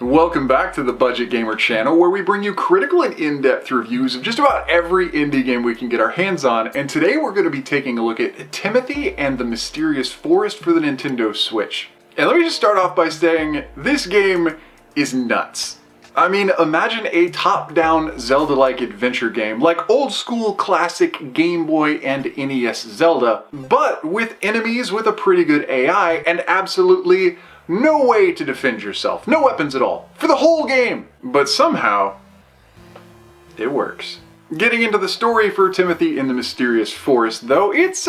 Welcome back to the Budget Gamer channel, where we bring you critical and in-depth reviews of just about every indie game we can get our hands on, and today we're going to be taking a look at TImmy and the Mysterious Forest for the Nintendo Switch. And let me just start off by saying, this game is nuts. I mean, imagine a top-down Zelda-like adventure game, like old-school classic Game Boy and NES Zelda, but with enemies with a pretty good AI and absolutely no way to defend yourself, no weapons at all, for the whole game. But somehow, it works. Getting into the story for TImmy and the Mysterious Forest, though, it's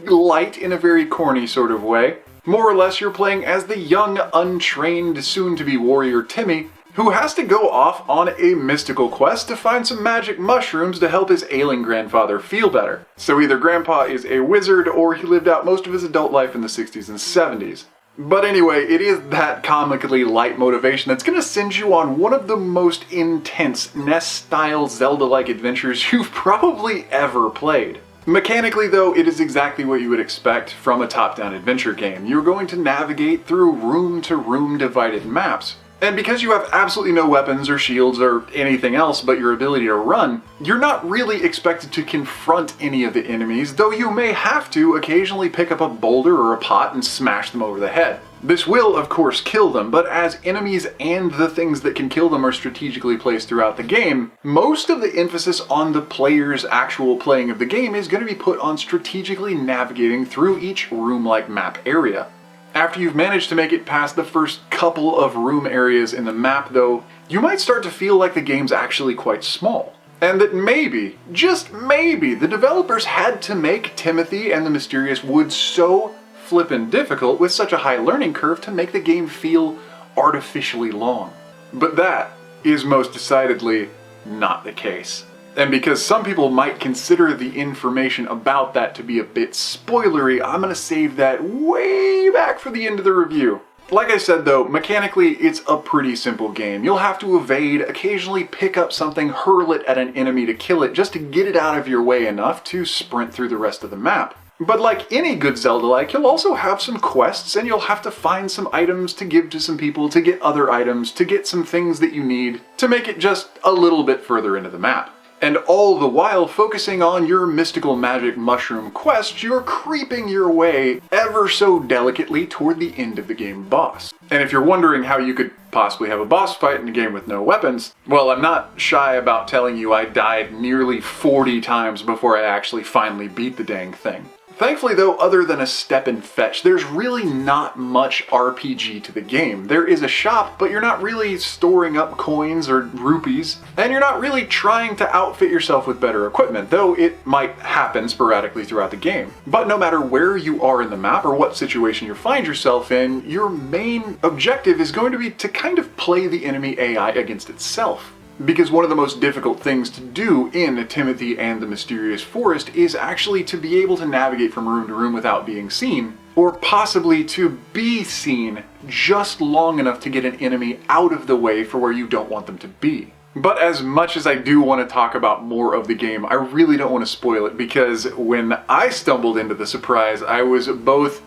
light in a very corny sort of way. More or less, you're playing as the young, untrained, soon-to-be warrior Timmy, who has to go off on a mystical quest to find some magic mushrooms to help his ailing grandfather feel better. So either Grandpa is a wizard, or he lived out most of his adult life in the 60s and 70s. But anyway, it is that comically light motivation that's going to send you on one of the most intense NES-style Zelda-like adventures you've probably ever played. Mechanically though, it is exactly what you would expect from a top-down adventure game. You're going to navigate through room-to-room divided maps. And because you have absolutely no weapons or shields or anything else but your ability to run, you're not really expected to confront any of the enemies, though you may have to occasionally pick up a boulder or a pot and smash them over the head. This will, of course, kill them, but as enemies and the things that can kill them are strategically placed throughout the game, most of the emphasis on the player's actual playing of the game is going to be put on strategically navigating through each room-like map area. After you've managed to make it past the first couple of room areas in the map, though, you might start to feel like the game's actually quite small. And that maybe, just maybe, the developers had to make TImmy and the Mysterious Woods so flippin' difficult with such a high learning curve to make the game feel artificially long. But that is most decidedly not the case. And because some people might consider the information about that to be a bit spoilery, I'm gonna save that way back for the end of the review. Like I said though, mechanically it's a pretty simple game. You'll have to evade, occasionally pick up something, hurl it at an enemy to kill it just to get it out of your way enough to sprint through the rest of the map. But like any good Zelda-like, you'll also have some quests and you'll have to find some items to give to some people, to get other items, to get some things that you need, to make it just a little bit further into the map. And all the while focusing on your mystical magic mushroom quest, you're creeping your way ever so delicately toward the end of the game boss. And if you're wondering how you could possibly have a boss fight in a game with no weapons, well, I'm not shy about telling you I died nearly 40 times before I actually finally beat the dang thing. Thankfully though, other than a step and fetch, there's really not much RPG to the game. There is a shop, but you're not really storing up coins or rupees, and you're not really trying to outfit yourself with better equipment, though it might happen sporadically throughout the game. But no matter where you are in the map or what situation you find yourself in, your main objective is going to be to kind of play the enemy AI against itself. Because one of the most difficult things to do in TImmy and the Mysterious Forest is actually to be able to navigate from room to room without being seen, or possibly to be seen just long enough to get an enemy out of the way for where you don't want them to be. But as much as I do want to talk about more of the game, I really don't want to spoil it, because when I stumbled into the surprise, I was both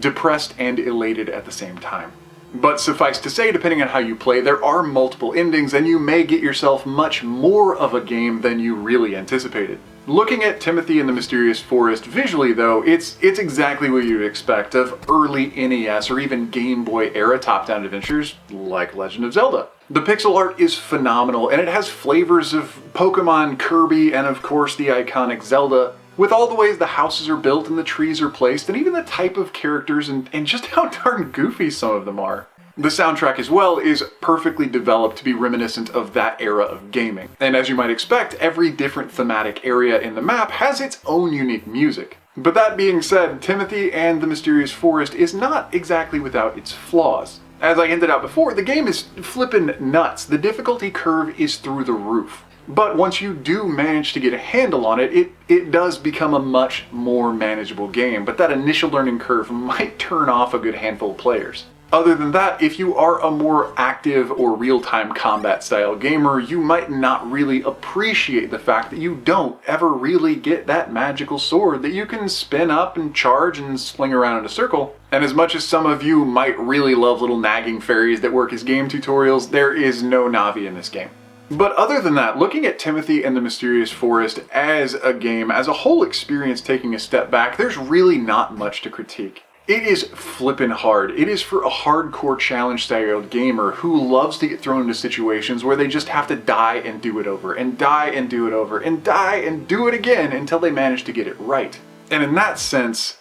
depressed and elated at the same time. But suffice to say, depending on how you play, there are multiple endings and you may get yourself much more of a game than you really anticipated. Looking at TImmy and the Mysterious Forest visually though, it's exactly what you'd expect of early NES or even Game Boy era top-down adventures like Legend of Zelda. The pixel art is phenomenal and it has flavors of Pokemon, Kirby, and of course the iconic Zelda, with all the ways the houses are built and the trees are placed, and even the type of characters and just how darn goofy some of them are. The soundtrack as well is perfectly developed to be reminiscent of that era of gaming. And as you might expect, every different thematic area in the map has its own unique music. But that being said, TImmy and the Mysterious Forest is not exactly without its flaws. As I hinted out before, the game is flippin' nuts. The difficulty curve is through the roof. But once you do manage to get a handle on it, it does become a much more manageable game, but that initial learning curve might turn off a good handful of players. Other than that, if you are a more active or real-time combat style gamer, you might not really appreciate the fact that you don't ever really get that magical sword that you can spin up and charge and sling around in a circle. And as much as some of you might really love little nagging fairies that work as game tutorials, there is no Navi in this game. But other than that, looking at Timothy and the Mysterious Forest as a game, as a whole experience taking a step back, there's really not much to critique. It is flippin' hard. It is for a hardcore challenge style gamer who loves to get thrown into situations where they just have to die and do it over, and die and do it over, and die and do it again until they manage to get it right. And in that sense,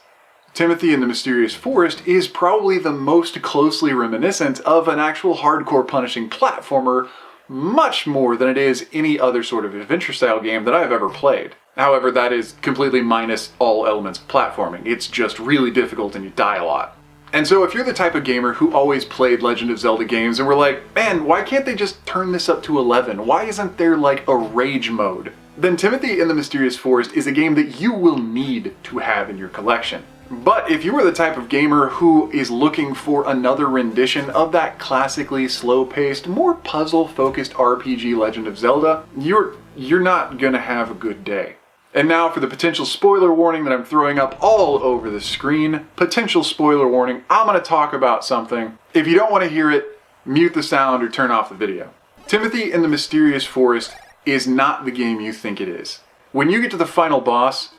Timothy and the Mysterious Forest is probably the most closely reminiscent of an actual hardcore punishing platformer, much more than it is any other sort of adventure style game that I've ever played. However, that is completely minus all elements of platforming. It's just really difficult and you die a lot. And so if you're the type of gamer who always played Legend of Zelda games and were like, man, why can't they just turn this up to 11? Why isn't there like a rage mode? Then Timothy and the Mysterious Forest is a game that you will need to have in your collection. But if you are the type of gamer who is looking for another rendition of that classically slow-paced, more puzzle-focused RPG Legend of Zelda, you're not gonna have a good day. And now for the potential spoiler warning that I'm throwing up all over the screen. Potential spoiler warning, I'm gonna talk about something. If you don't want to hear it, mute the sound or turn off the video. Timothy and the Mysterious Forest is not the game you think it is. When you get to the final boss,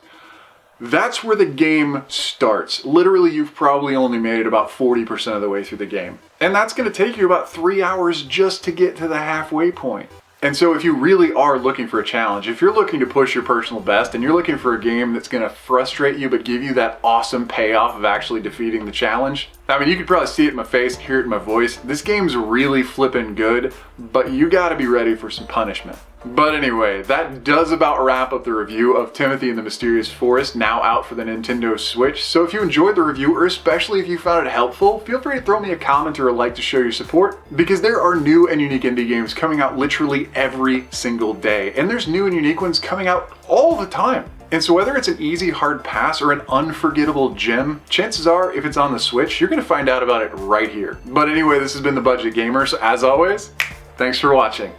that's where the game starts. Literally, you've probably only made it about 40% of the way through the game. And that's gonna take you about 3 hours just to get to the halfway point. And so if you really are looking for a challenge, if you're looking to push your personal best and you're looking for a game that's going to frustrate you but give you that awesome payoff of actually defeating the challenge, I mean, you could probably see it in my face, hear it in my voice. This game's really flippin' good, but you gotta be ready for some punishment. But anyway, that does about wrap up the review of Timothy and the Mysterious Forest, now out for the Nintendo Switch. So if you enjoyed the review, or especially if you found it helpful, feel free to throw me a comment or a like to show your support, because there are new and unique indie games coming out literally every single day, and there's new and unique ones coming out all the time. And so whether it's an easy hard pass or an unforgettable gem, chances are if it's on the Switch, you're gonna find out about it right here. But anyway, this has been The Budget Gamer, so as always, thanks for watching.